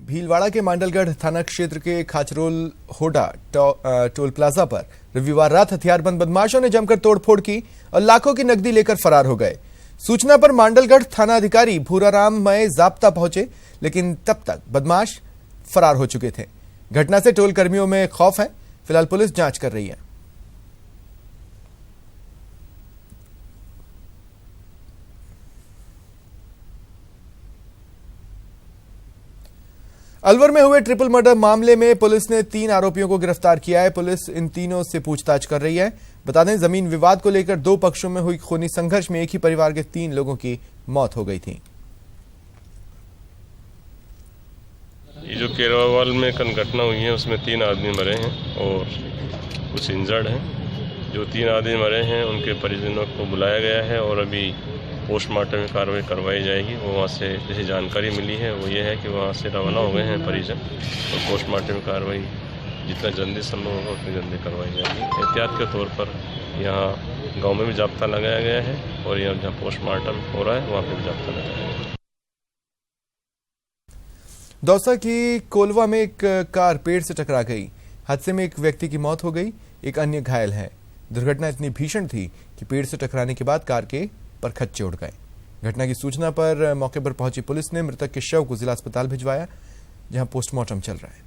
भीलवाड़ा के मांडलगढ़ थाना क्षेत्र के खाचरोल होडा टोल प्लाजा पर रविवार रात हथियारबंद बदमाशों ने जमकर तोड़फोड़ की और लाखों की नकदी लेकर फरार हो गए। सूचना पर मांडलगढ़ थाना अधिकारी भूराराम मय जाप्ता पहुंचे, लेकिन तब तक बदमाश फरार हो चुके थे। घटना से टोल कर्मियों में खौफ है। फिलहाल पुलिस जांच कर रही है। अलवर में हुए ट्रिपल मर्डर मामले में पुलिस ने 3 आरोपियों को गिरफ्तार किया है। पुलिस इन तीनों से पूछताछ कर रही है। बता दें, जमीन विवाद को लेकर 2 पक्षों में हुई खूनी संघर्ष में एक ही परिवार के 3 लोगों की मौत हो गई थी। ये जो केरावाल में कल घटना हुई है उसमें 3 आदमी मरे हैं और कुछ इंजर्ड हैं। जो 3 आदमी मरे हैं उनके परिजनों को बुलाया गया है और अभी पोस्टमार्टम में कार्रवाई करवाई जाएगी। वो वहाँ से जैसी जानकारी मिली है वो ये है कि वहाँ से रवाना हो गए हैं परिजन, और पोस्टमार्टम में कार्रवाई जितना जल्दी संभव होगा उतनी जल्दी करवाई जाएगी। एहतियात के तौर पर यहाँ गांव में भी जाब्ता लगाया गया है और यहाँ जहाँ पोस्टमार्टम हो रहा है वहाँ पर भी जाब्ता लगाया गया है। दौसा की कोलवा में एक कार पेड़ से टकरा गई। हादसे में एक व्यक्ति की मौत हो गई, एक अन्य घायल है। दुर्घटना इतनी भीषण थी कि पेड़ से टकराने के बाद कार के परखच्चे उड़ गए। घटना की सूचना पर मौके पर पहुंची पुलिस ने मृतक के शव को जिला अस्पताल भिजवाया, जहां पोस्टमार्टम चल रहा है।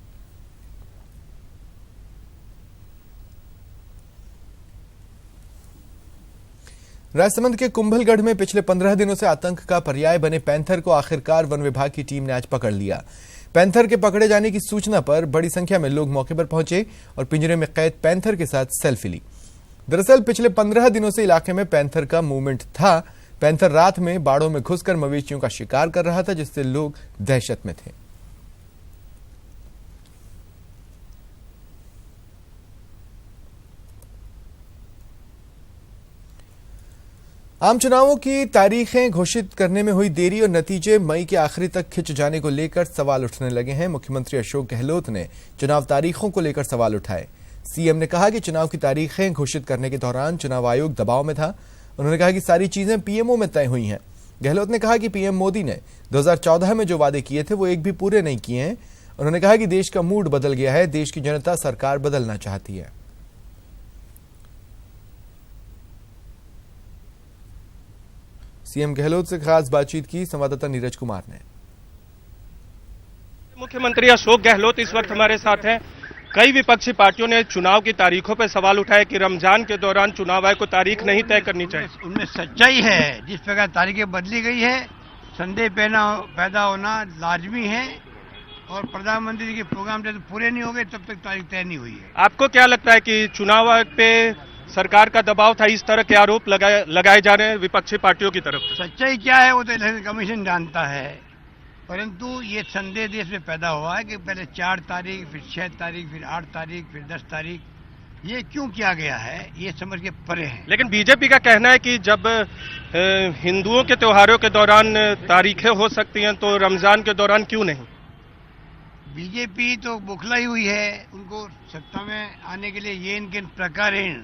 राजसमंद के कुंभलगढ़ में पिछले 15 दिनों से आतंक का पर्याय बने पैंथर को आखिरकार वन विभाग की टीम ने आज पकड़ लिया। पैंथर के पकड़े जाने की सूचना पर बड़ी संख्या में लोग मौके पर पहुंचे और पिंजरे में कैद पैंथर के साथ सेल्फी ली। दरअसल पिछले 15 दिनों से इलाके में पैंथर का मूवमेंट था। पैंथर रात में बाड़ों में घुसकर मवेशियों का शिकार कर रहा था, जिससे लोग दहशत में थे। आम चुनावों की तारीखें घोषित करने में हुई देरी और नतीजे मई के आखिरी तक खिंच जाने को लेकर सवाल उठने लगे हैं। मुख्यमंत्री अशोक गहलोत ने चुनाव तारीखों को लेकर सवाल उठाए। सीएम ने कहा कि चुनाव की तारीखें घोषित करने के दौरान चुनाव आयोग दबाव में था। उन्होंने कहा कि सारी चीजें पीएमओ में तय हुई हैं। गहलोत ने कहा कि पीएम मोदी ने 2014 में जो वादे किए थे वो एक भी पूरे नहीं किए हैं। उन्होंने कहा कि देश का मूड बदल गया है, देश की जनता सरकार बदलना चाहती है। सीएम गहलोत से खास बातचीत की संवाददाता नीरज कुमार ने। मुख्यमंत्री अशोक गहलोत इस वक्त हमारे साथ हैं। कई विपक्षी पार्टियों ने चुनाव की तारीखों पर सवाल उठाया कि रमजान के दौरान चुनाव आयोग को तारीख नहीं तय करनी चाहिए। उनमें सच्चाई है। जिस प्रकार तारीखें बदली गई है, संदेह पैदा होना लाजमी है और प्रधानमंत्री जी के प्रोग्राम जब पूरे नहीं हो गए तब तक तारीख तय नहीं हुई है। आपको क्या लगता है कि चुनाव आयोग पे सरकार का दबाव था? इस तरह के आरोप लगाए जा रहे हैं विपक्षी पार्टियों की तरफ। सच्चाई क्या है वो तो इलेक्शन कमीशन जानता है, परंतु ये संदेह देश में पैदा हुआ है कि पहले 4 तारीख, फिर 6 तारीख, फिर 8 तारीख, फिर 10 तारीख, ये क्यों किया गया है ये समझ के परे है। लेकिन बीजेपी का कहना है कि जब हिंदुओं के त्योहारों के दौरान तारीखें हो सकती हैं तो रमजान के दौरान क्यों नहीं? बीजेपी तो बुखलाई हुई है। उनको सत्ता में आने के लिए ये इनके प्रकारेण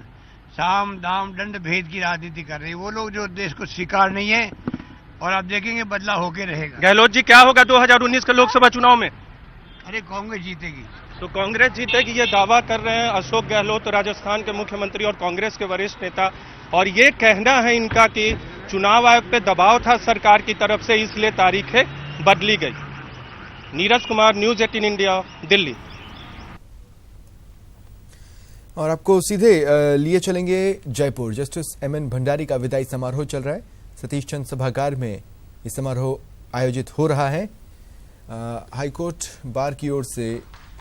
साम दाम दंड भेद की राजनीति कर रही है। वो लोग जो देश को स्वीकार नहीं है और आप देखेंगे बदला होके रहेगा। गहलोत जी, क्या होगा 2019 के लोकसभा चुनाव में? अरे कांग्रेस जीतेगी। तो कांग्रेस जीतेगी ये दावा कर रहे हैं अशोक गहलोत, राजस्थान के मुख्यमंत्री और कांग्रेस के वरिष्ठ नेता। और ये कहना है इनका कि चुनाव आयोग पे दबाव था सरकार की तरफ से, इसलिए तारीखें बदली गई। Neeraj Kumar, news 18 India, Delhi. और आपको सीधे लिए चलेंगे जयपुर। जस्टिस एमएन भंडारी का विदाई समारोह चल रहा है। सतीश चंद सभागार में ये समारोह आयोजित हो रहा है। हाईकोर्ट बार की ओर से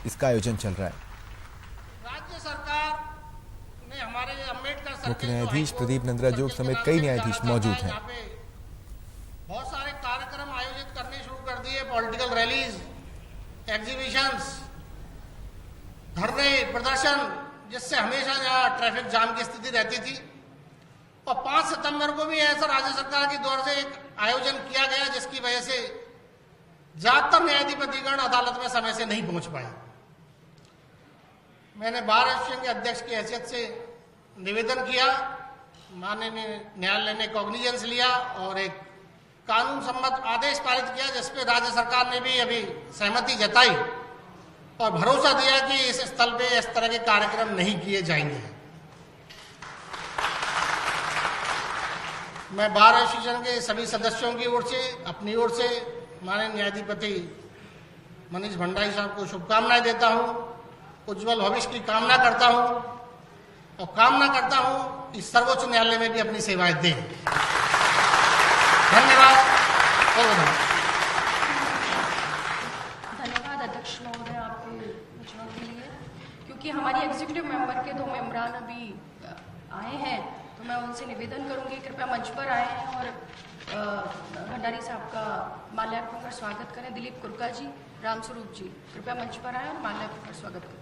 इसका आयोजन चल रहा है। राज्य सरकार ने हमारे अम्बेडकर मुख्य न्यायाधीश प्रदीप नंद्राजोग समेत कई न्यायाधीश मौजूद हैं। बहुत सारे कार्यक्रम आयोजित करने शुरू कर दिए। पॉलिटिकल रैलीज, एग्जीबिशंस, धरने, प्रदर्शन, जिससे हमेशा यहाँ ट्रैफिक जाम की स्थिति रहती थी। और 5 सितंबर को भी ऐसा राज्य सरकार की ओर से एक आयोजन किया गया, जिसकी वजह से ज्यादातर न्यायाधिपतिगण अदालत में समय से नहीं पहुंच पाए। मैंने बार एसोसिएशन के अध्यक्ष की हैसियत से निवेदन किया, माननीय न्यायालय ने कॉग्निजेंस लिया और एक कानून सम्मत आदेश पारित किया, जिसपे राज्य सरकार ने भी अभी सहमति जताई और भरोसा दिया कि इस स्थल पे इस तरह के कार्यक्रम नहीं किए जाएंगे। मैं बार एसोसिएशन के सभी सदस्यों की ओर से, अपनी ओर से माननीय न्यायाधिपति मनीष भंडारी साहब को शुभकामनाएं देता हूं, उज्जवल भविष्य की कामना करता हूं और कामना करता हूं कि सर्वोच्च न्यायालय में भी अपनी सेवाएं दें। धन्यवाद। धन्यवाद अध्यक्ष महोदय आपके सूचना के लिए। क्योंकि हमारी एग्जीक्यूटिव मेंबर के 2 मेंबरान अभी आए हैं, तो मैं उनसे निवेदन करूंगी कृपया मंच पर आए और भंडारी साहब का माल्यार्पण कर स्वागत करें। दिलीप कुरका जी, रामस्वरूप जी, कृपया मंच पर आए और माल्यार्पण कर स्वागत करें।